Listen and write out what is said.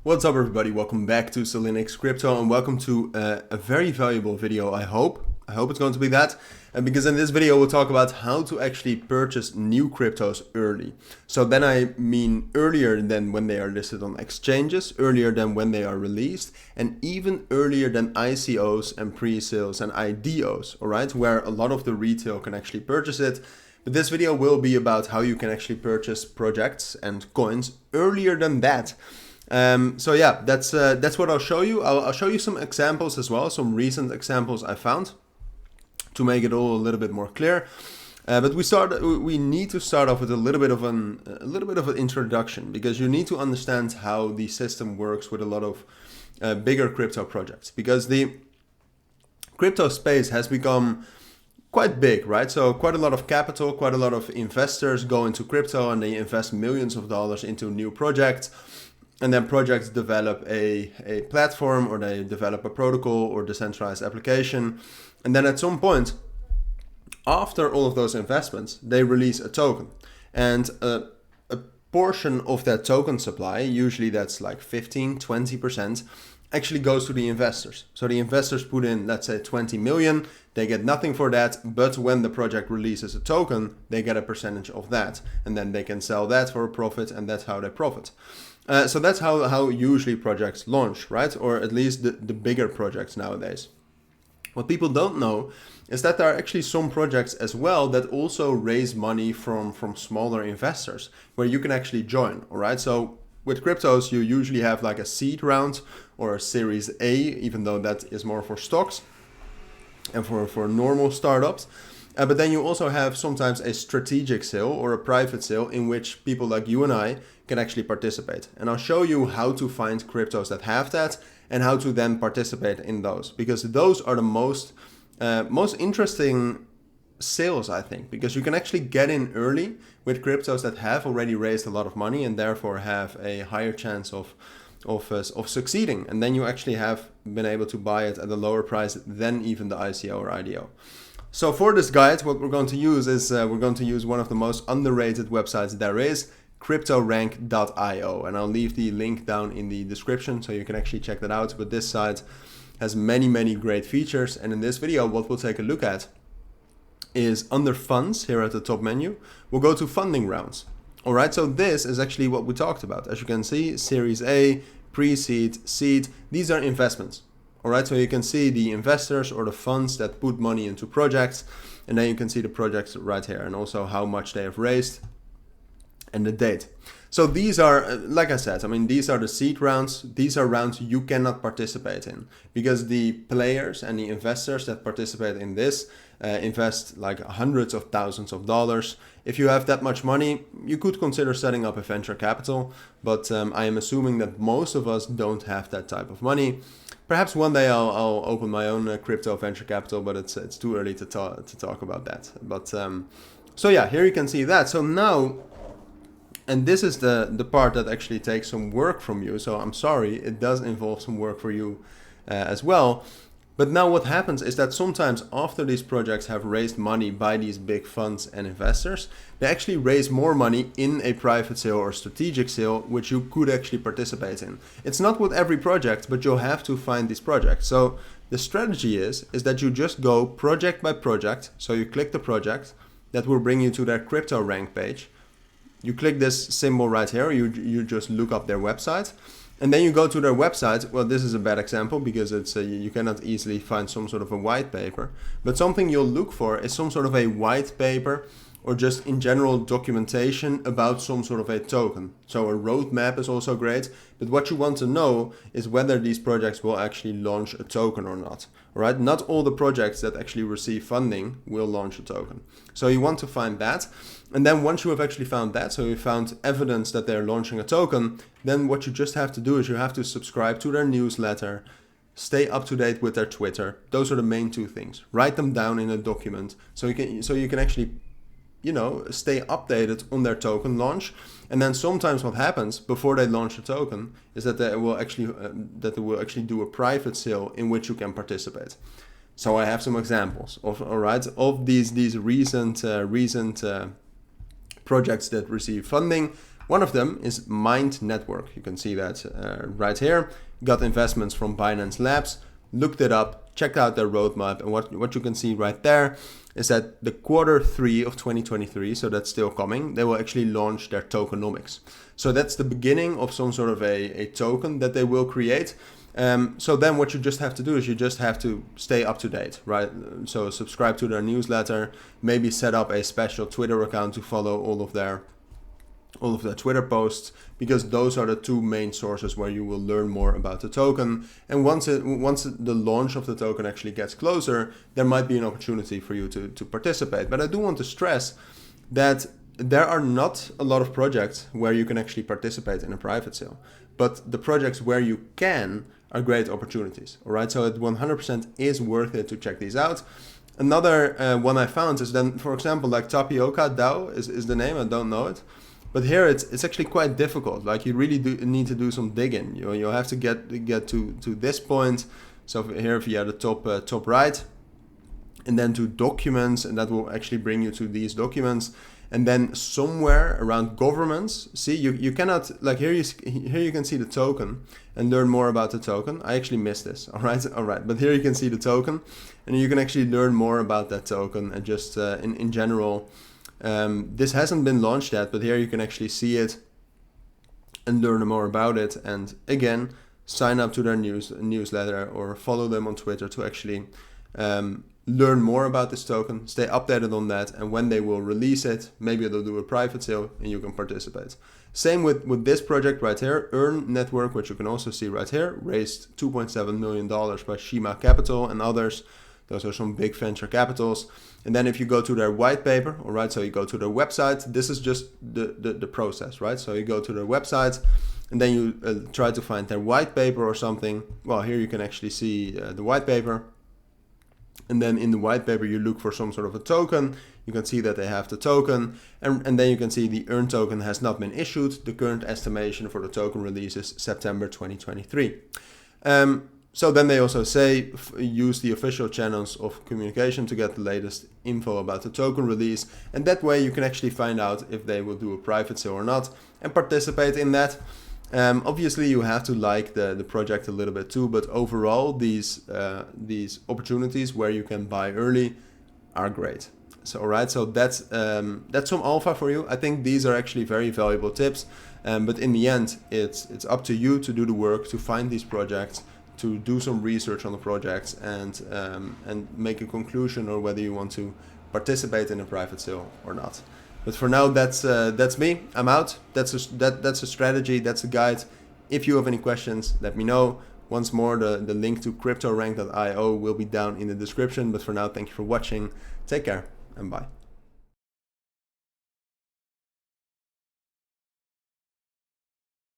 What's up everybody, welcome back to Cilinix Crypto and welcome to a very valuable video, I hope. I hope it's going to be that, because in this video we'll talk about how to actually purchase new cryptos early. So then I mean earlier than when they are listed on exchanges, earlier than when they are released, and even earlier than ICOs and pre-sales and IDOs, alright, where a lot of the retail can actually purchase it. But this video will be about how you can actually purchase projects and coins earlier than that. So yeah, that's what I'll show you. I'll show you some examples as well, some recent examples I found to make it all a little bit more clear. But we need to start off with a little bit of an introduction, because you need to understand how the system works with a lot of bigger crypto projects, because the crypto space has become quite big, right? So quite a lot of capital, quite a lot of investors go into crypto and they invest millions of dollars into new projects. And then projects develop a platform, or they develop a protocol or decentralized application. And then at some point, after all of those investments, they release a token. And a portion of that token supply, usually that's like 15-20%, actually goes to the investors. So the investors put in, let's say 20 million, they get nothing for that, but when the project releases a token, they get a percentage of that. And then they can sell that for a profit, and that's how they profit. So that's how usually projects launch, right? Or at least the bigger projects nowadays. What people don't know is that there are actually some projects as well that also raise money from smaller investors, where you can actually join, all right? So with cryptos, you usually have like a seed round or a series A, even though that is more for stocks and for normal startups. But then you also have sometimes a strategic sale or a private sale in which people like you and I can actually participate. And I'll show you how to find cryptos that have that and how to then participate in those, because those are the most interesting sales, I think, because you can actually get in early with cryptos that have already raised a lot of money and therefore have a higher chance of succeeding. And then you actually have been able to buy it at a lower price than even the ICO or IDO. So for this guide, what we're going to use is we're going to use one of the most underrated websites there is, cryptorank.io, and I'll leave the link down in the description so you can actually check that out. But this site has many great features, and in this video what we'll take a look at is under funds here at the top menu. We'll go to funding rounds. All right, so this is actually what we talked about. As you can see, Series A, pre-seed, seed, these are investments. All right, so you can see the investors or the funds that put money into projects, and then you can see the projects right here and also how much they have raised and the date. So these are, like I said, I mean, these are the seed rounds. These are rounds you cannot participate in, because the players and the investors that participate in this invest like hundreds of thousands of dollars. If you have that much money, you could consider setting up a venture capital, but I am assuming that most of us don't have that type of money. Perhaps one day I'll open my own crypto venture capital, but it's too early to talk about that. But so yeah, here you can see that. So now, and this is the part that actually takes some work from you. So I'm sorry, it does involve some work for you as well. But now what happens is that sometimes after these projects have raised money by these big funds and investors, they actually raise more money in a private sale or strategic sale, which you could actually participate in. It's not with every project, but you'll have to find these projects. So the strategy is that you just go project by project. So you click the project, that will bring you to their crypto rank page. You click this symbol right here, you just look up their website. And then you go to their website. Well, this is a bad example because it's you cannot easily find some sort of a white paper. But something you'll look for is some sort of a white paper or just in general documentation about some sort of a token. So a roadmap is also great. But what you want to know is whether these projects will actually launch a token or not. All right? Not all the projects that actually receive funding will launch a token. So you want to find that. And then once you have actually found that, so you found evidence that they're launching a token, then what you just have to do is you have to subscribe to their newsletter, stay up to date with their Twitter. Those are the main two things. Write them down in a document so you can actually, stay updated on their token launch. And then sometimes what happens before they launch a token is that they will actually do a private sale in which you can participate. So I have some examples of these recent projects that receive funding. One of them is Mind Network. You can see that right here. Got investments from Binance Labs, looked it up, checked out their roadmap, and what you can see right there is that the Q3 of 2023, so that's still coming, they will actually launch their tokenomics. So that's the beginning of some sort of a token that they will create. So then what you just have to do is you just have to stay up to date, right? So subscribe to their newsletter, maybe set up a special Twitter account to follow all of their Twitter posts, because those are the two main sources where you will learn more about the token. And once the launch of the token actually gets closer, there might be an opportunity for you to participate. But I do want to stress that there are not a lot of projects where you can actually participate in a private sale, but the projects where you can are great opportunities. All right, so it 100% is worth it to check these out. Another one I found is then, for example, like Tapioca DAO is the name. I don't know it. But here it's actually quite difficult. Like you really do need to do some digging. You'll have to get to this point. So here, if you have the top right, and then to documents, and that will actually bring you to these documents. And then somewhere around governments, see you cannot, like here you can see the token and learn more about the token. I actually missed this. All right. But here you can see the token, and you can actually learn more about that token and just in general. This hasn't been launched yet, but here you can actually see it and learn more about it. And again, sign up to their newsletter or follow them on Twitter to actually learn more about this token, stay updated on that, and when they will release it, maybe they'll do a private sale and you can participate. Same with this project right here, Earn Network, which you can also see right here, raised $2.7 million by Shima Capital and others. Those are some big venture capitals. And then if you go to their white paper, all right, so you go to their website, this is just the process, right? So you go to their website and then you try to find their white paper or something. Well, here you can actually see the white paper. And then in the white paper, you look for some sort of a token. You can see that they have the token. And then you can see the Earn token has not been issued. The current estimation for the token release is September 2023. So then they also say use the official channels of communication to get the latest info about the token release. And that way you can actually find out if they will do a private sale or not and participate in that. Obviously you have to like the project a little bit too, but overall these opportunities where you can buy early are great. So alright, so that's some alpha for you. I think these are actually very valuable tips, but in the end it's up to you to do the work to find these projects, to do some research on the projects, and make a conclusion or whether you want to participate in a private sale or not. But for now, that's me. I'm out. That's a strategy. That's a guide. If you have any questions, let me know. Once more, the link to cryptorank.io will be down in the description. But for now, thank you for watching. Take care and bye.